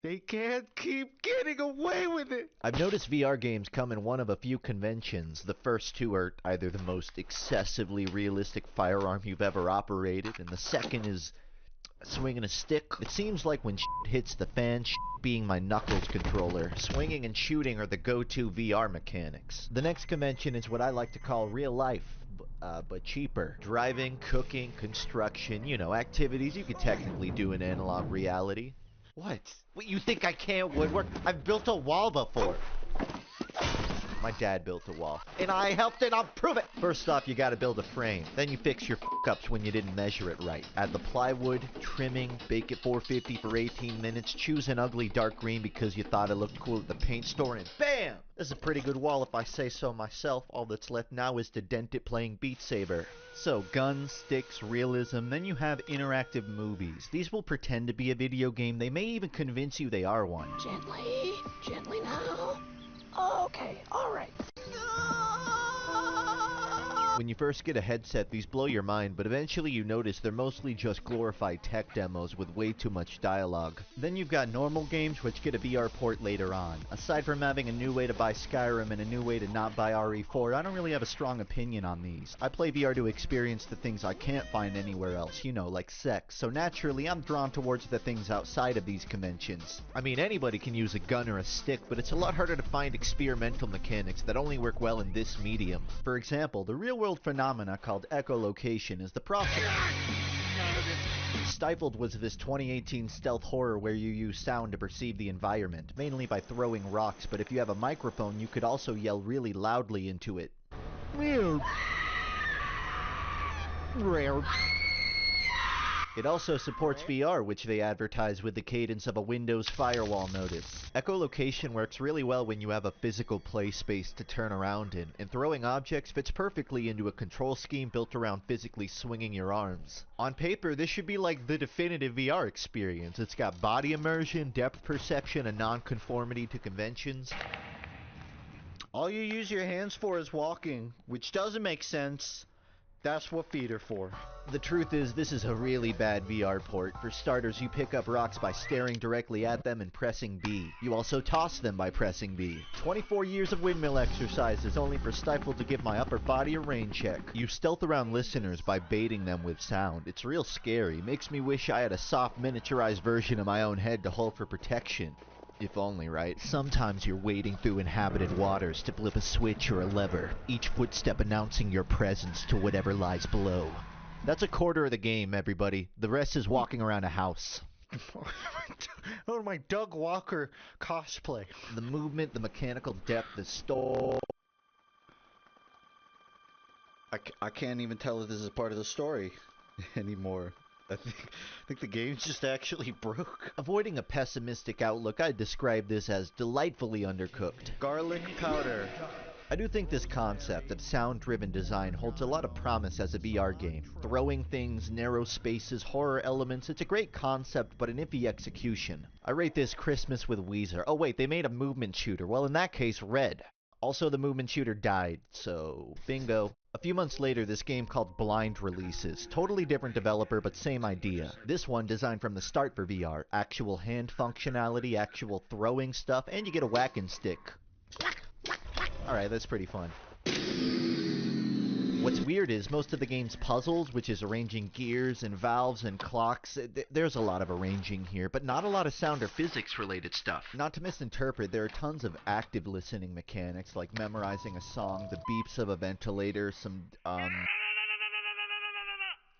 They can't keep getting away with it! I've noticed VR games come in one of a few conventions. The first two are either the most excessively realistic firearm you've ever operated, and the second is swinging a stick. It seems like when shit hits the fan, shit being my Knuckles controller, swinging and shooting are the go-to VR mechanics. The next convention is what I like to call real life, but cheaper. Driving, cooking, construction, you know, activities you could technically do in analog reality. What? What, you think I can't woodwork? I've built a wall before. My dad built a wall, and I helped it, I'll prove it! First off, you gotta build a frame. Then you fix your f***ups when you didn't measure it right. Add the plywood, trimming, bake it 450 for 18 minutes, choose an ugly dark green because you thought it looked cool at the paint store, and BAM! This is a pretty good wall if I say so myself. All that's left now is to dent it playing Beat Saber. So, guns, sticks, realism, then you have interactive movies. These will pretend to be a video game, they may even convince you they are one. Gently, gently now. Okay, alright. When you first get a headset, these blow your mind, but eventually you notice they're mostly just glorified tech demos with way too much dialogue. Then you've got normal games which get a VR port later on. Aside from having a new way to buy Skyrim and a new way to not buy RE4, I don't really have a strong opinion on these. I play VR to experience the things I can't find anywhere else, you know, like sex, so naturally I'm drawn towards the things outside of these conventions. I mean, anybody can use a gun or a stick, but it's a lot harder to find experimental mechanics that only work well in this medium. For example, the real-world phenomena called echolocation is the process. Stifled was this 2018 stealth horror where you use sound to perceive the environment, mainly by throwing rocks, but if you have a microphone you could also yell really loudly into it. It also supports VR, which they advertise with the cadence of a Windows firewall notice. Echolocation works really well when you have a physical play space to turn around in, and throwing objects fits perfectly into a control scheme built around physically swinging your arms. On paper, this should be like the definitive VR experience. It's got body immersion, depth perception, and non-conformity to conventions. All you use your hands for is walking, which doesn't make sense. That's what feet are for. The truth is, this is a really bad VR port. For starters, you pick up rocks by staring directly at them and pressing B. You also toss them by pressing B. 24 years of windmill exercises only for Stifled to give my upper body a rain check. You stealth around listeners by baiting them with sound. It's real scary. Makes me wish I had a soft miniaturized version of my own head to hold for protection. If only, right? Sometimes you're wading through inhabited waters to flip a switch or a lever, each footstep announcing your presence to whatever lies below. That's a quarter of the game, everybody. The rest is walking around a house. Oh, my Doug Walker cosplay. The movement, the mechanical depth, the story. I can't even tell if this is part of the story anymore. I think the game's just actually broke. Avoiding a pessimistic outlook, I'd describe this as delightfully undercooked. Garlic powder. I do think this concept of sound-driven design holds a lot of promise as a VR game. Throwing things, narrow spaces, horror elements, it's a great concept, but an iffy execution. I rate this Christmas with Weezer. Oh wait, they made a movement shooter. Well, in that case, Red. Also, the movement shooter died, so bingo. A few months later, this game called Blind releases. Totally different developer, but same idea. This one designed from the start for VR. Actual hand functionality, actual throwing stuff, and you get a whacking stick. Alright, that's pretty fun. What's weird is most of the game's puzzles, which is arranging gears and valves and clocks, there's a lot of arranging here, but not a lot of sound or physics related stuff. Not to misinterpret, there are tons of active listening mechanics, like memorizing a song, the beeps of a ventilator, some,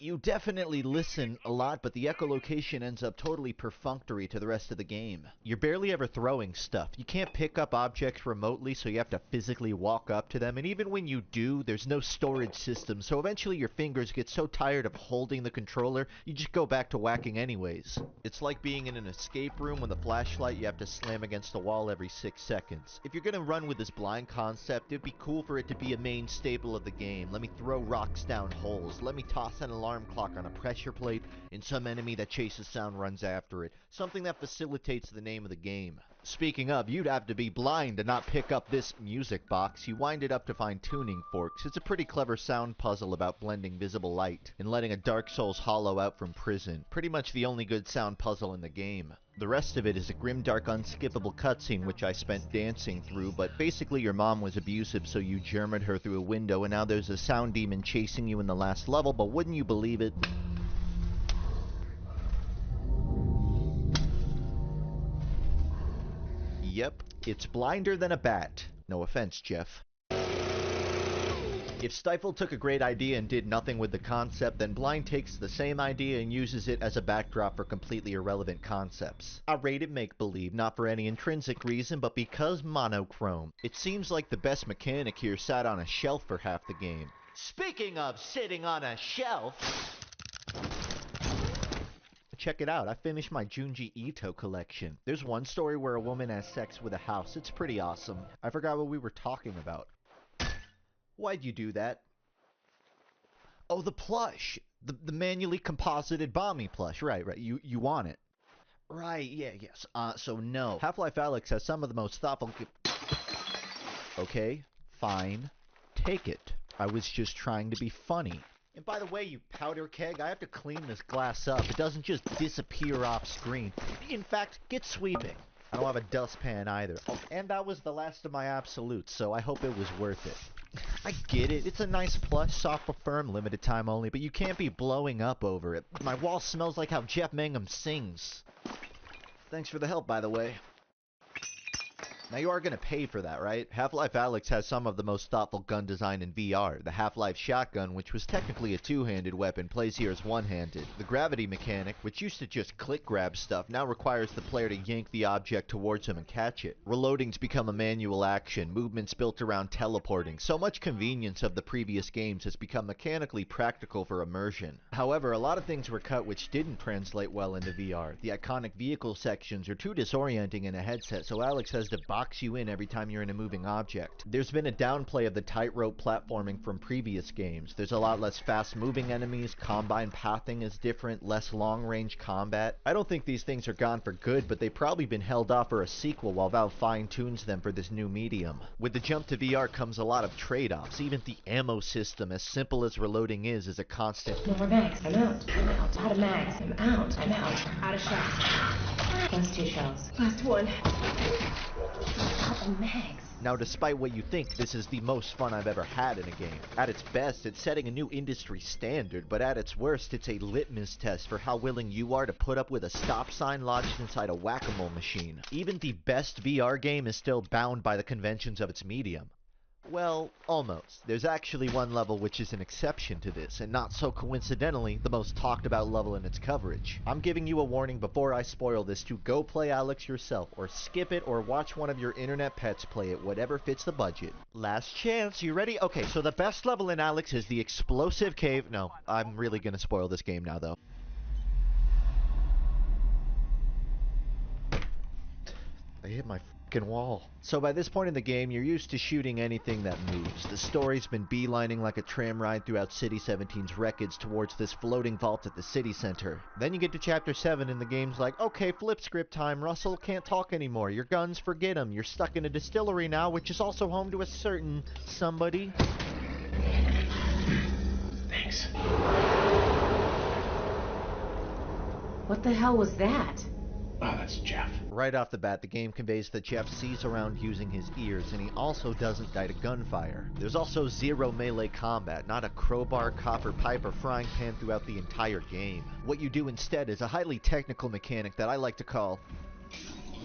You definitely listen a lot, but the echolocation ends up totally perfunctory to the rest of the game. You're barely ever throwing stuff. You can't pick up objects remotely, so you have to physically walk up to them, and even when you do, there's no storage system, so eventually your fingers get so tired of holding the controller, you just go back to whacking anyways. It's like being in an escape room with a flashlight you have to slam against the wall every 6 seconds. If you're gonna run with this blind concept, it'd be cool for it to be a main staple of the game. Let me throw rocks down holes. Let me toss an alarm clock on a pressure plate, and some enemy that chases sound runs after it. Something that facilitates the name of the game. Speaking of, you'd have to be blind to not pick up this music box. You wind it up to find tuning forks. It's a pretty clever sound puzzle about blending visible light and letting a Dark Souls hollow out from prison. Pretty much the only good sound puzzle in the game. The rest of it is a grimdark, unskippable cutscene which I spent dancing through, but basically your mom was abusive, so you Germaned her through a window, and now there's a sound demon chasing you in the last level, but wouldn't you believe it? Yep, it's blinder than a bat. No offense, Jeff. If Stifle took a great idea and did nothing with the concept, then Blind takes the same idea and uses it as a backdrop for completely irrelevant concepts. I rate it make-believe, not for any intrinsic reason, but because monochrome. It seems like the best mechanic here sat on a shelf for half the game. Speaking of sitting on a shelf... Check it out, I finished my Junji Ito collection. There's one story where a woman has sex with a house. It's pretty awesome. I forgot what we were talking about. Why'd you do that? Oh, the plush! The manually composited Bommy plush. Right. You want it. Right, yes. So no. Half-Life Alyx has some of the most thoughtful... Okay, fine. Take it. I was just trying to be funny. And by the way, you powder keg, I have to clean this glass up. It doesn't just disappear off screen. In fact, get sweeping. I don't have a dustpan either. Oh, and that was the last of my absolutes, so I hope it was worth it. I get it. It's a nice plush, soft but firm, limited time only, but you can't be blowing up over it. My wall smells like how Jeff Mangum sings. Thanks for the help, by the way. Now you are going to pay for that, right? Half-Life Alyx has some of the most thoughtful gun design in VR. The Half-Life shotgun, which was technically a two-handed weapon, plays here as one-handed. The gravity mechanic, which used to just click grab stuff, now requires the player to yank the object towards him and catch it. Reloading's become a manual action, movements built around teleporting. So much convenience of the previous games has become mechanically practical for immersion. However, a lot of things were cut which didn't translate well into VR. The iconic vehicle sections are too disorienting in a headset, so Alyx has to box you in every time you're in a moving object. There's been a downplay of the tightrope platforming from previous games. There's a lot less fast-moving enemies, combine pathing is different, less long-range combat. I don't think these things are gone for good, but they've probably been held off for a sequel while Valve fine-tunes them for this new medium. With the jump to VR comes a lot of trade-offs. Even the ammo system, as simple as reloading is a constant. No more mags. I'm out. Out of mags. I'm out. Out of shells. Last 2 shells. Last 1. Out of mags. Now, despite what you think, this is the most fun I've ever had in a game. At its best, it's setting a new industry standard, but at its worst, it's a litmus test for how willing you are to put up with a stop sign lodged inside a whack-a-mole machine. Even the best VR game is still bound by the conventions of its medium. Well, almost. There's actually one level which is an exception to this, and not so coincidentally, the most talked about level in its coverage. I'm giving you a warning before I spoil this to go play Alyx yourself, or skip it, or watch one of your internet pets play it, whatever fits the budget. Last chance, you ready? Okay, so the best level in Alyx is the explosive cave. No, I'm really gonna spoil this game now, though. I hit my wall. So by this point in the game, you're used to shooting anything that moves. The story's been beelining like a tram ride throughout City 17's wreckage towards this floating vault at the city center. Then you get to Chapter 7 and the game's like, okay, flip script time, Russell can't talk anymore. Your guns, forget them. You're stuck in a distillery now, which is also home to a certain somebody. Thanks. What the hell was that? Oh, that's Jeff. Right off the bat, the game conveys that Jeff sees around using his ears, and he also doesn't die to gunfire. There's also zero melee combat, not a crowbar, copper pipe, or frying pan throughout the entire game. What you do instead is a highly technical mechanic that I like to call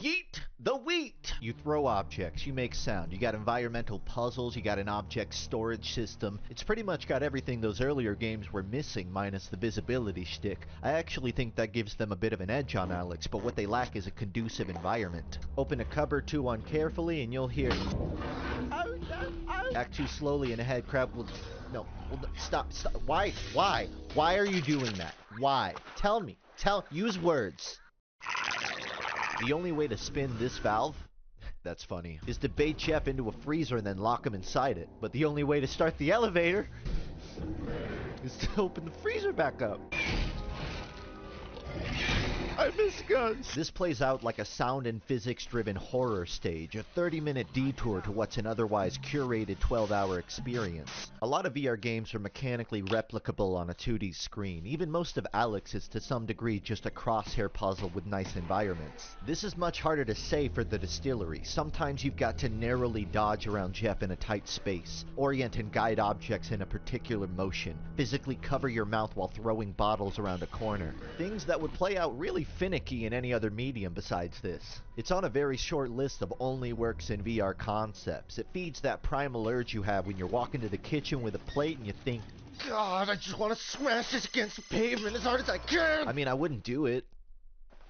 yeet the wheat! You throw objects, you make sound, you got environmental puzzles, you got an object storage system. It's pretty much got everything those earlier games were missing, minus the visibility shtick. I actually think that gives them a bit of an edge on Alyx, but what they lack is a conducive environment. Open a cupboard too uncarefully and you'll hear act too slowly and a head crab will... No, stop. Why are you doing that? Why? Tell me. Use words. The only way to spin this valve, that's funny, is to bait Jeff into a freezer and then lock him inside it. But the only way to start the elevator is to open the freezer back up. I miss guns. This plays out like a sound and physics-driven horror stage, a 30-minute detour to what's an otherwise curated 12-hour experience. A lot of VR games are mechanically replicable on a 2D screen. Even most of Alex is to some degree just a crosshair puzzle with nice environments. This is much harder to say for the distillery. Sometimes you've got to narrowly dodge around Jeff in a tight space, orient and guide objects in a particular motion, physically cover your mouth while throwing bottles around a corner. Things that would play out really finicky in any other medium besides this. It's on a very short list of only works in VR concepts. It feeds that primal urge you have when you're walking to the kitchen with a plate and you think, God, I just want to smash this against the pavement as hard as I can! I mean, I wouldn't do it.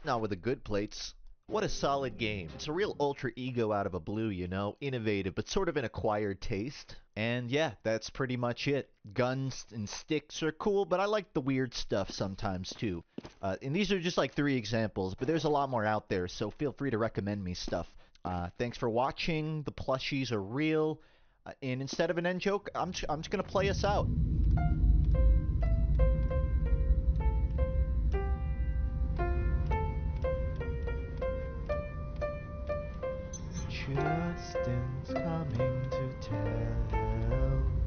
Not with the good plates. What a solid game. It's a real ultra ego out of a blue, you know? Innovative, but sort of an acquired taste. And yeah, that's pretty much it. Guns and sticks are cool, but I like the weird stuff sometimes too. And these are just like 3 examples, but there's a lot more out there, so feel free to recommend me stuff. Thanks for watching. The plushies are real. And instead of an end joke, I'm just gonna play us out. Justin's coming to tell.